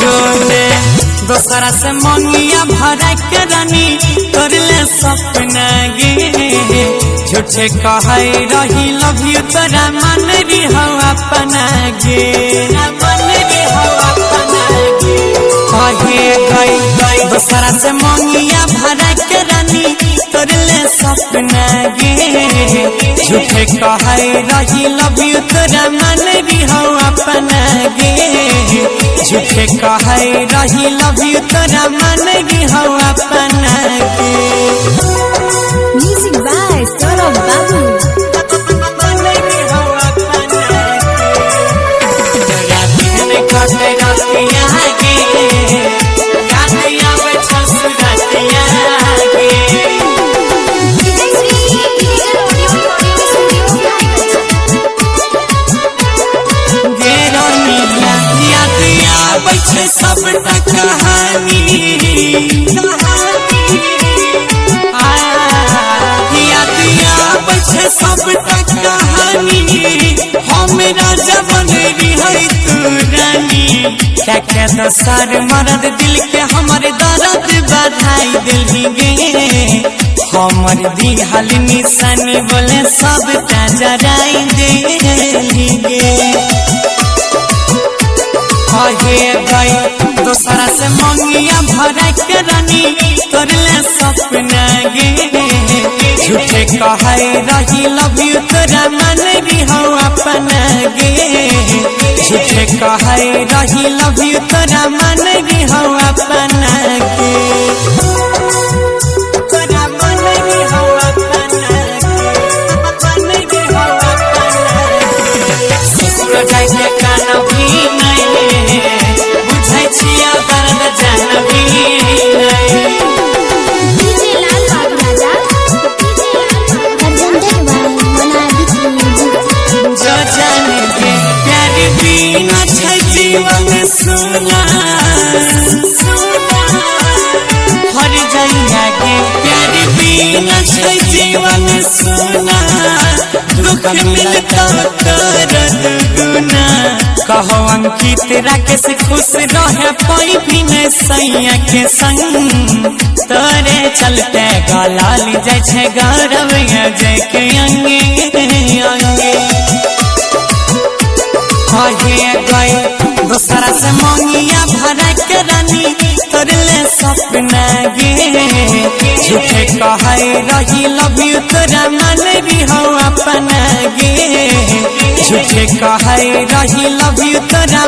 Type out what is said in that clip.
सुने दोसरा से मंगिया भरा के रानी करले सपना गे झूठे कहे रही लव यू तोरा मन री हो अपना गे मन री हो अपना गे कहे गई दोसरा से मंगिया भरा के रानी करले सपना गे झूठे कहे रही लव यू तोरा मन री हो अपना गे झूठे कहे रही लव यू तोरा मन री हो अपना गे म्यूजिक बाय सौरभ बाबू सबटा कहानी सबटा कहानी हमरा जबन रही तू रानी क्या क्या दोसर मरद दिल के हमारे दर्द बढ़ाई दिल गे हमर दिहल निशानी बोले सबटा जराई दिल गे गई दोसरा से मंगिया भरा के रानी करले सपना गे झूठे कहे रही लव यू तोरा मन री हो अपना गे झूठे कहे रही लव यू तोरा मन री हो अपना गे तोरा मन री हो अपना गे ससुर जाय के काना भी नहीं बुझै छिया दर्द जानबी नहीं डीजे लाल बाबू राजा अर्जेंटन वाला मनाबिक म्यूजिक जो जाने के प्यार बिना छै जीवन सुना हर जइया के प्यार बिना छै जीवन सुना दुख मिलता दर्द गुना कहो अंकित राकेश खुश रहे पाई भी में सैया के संग तोरे चलते गला ली जाय छे गौरव जय के अंगे अंगे गई दोसरा से मंगिया भरा के रानी करले सपना गे झूठे कहे रही लव यू तोरा मन री हो अपना गे झूठे कहे रही लव यू तोरा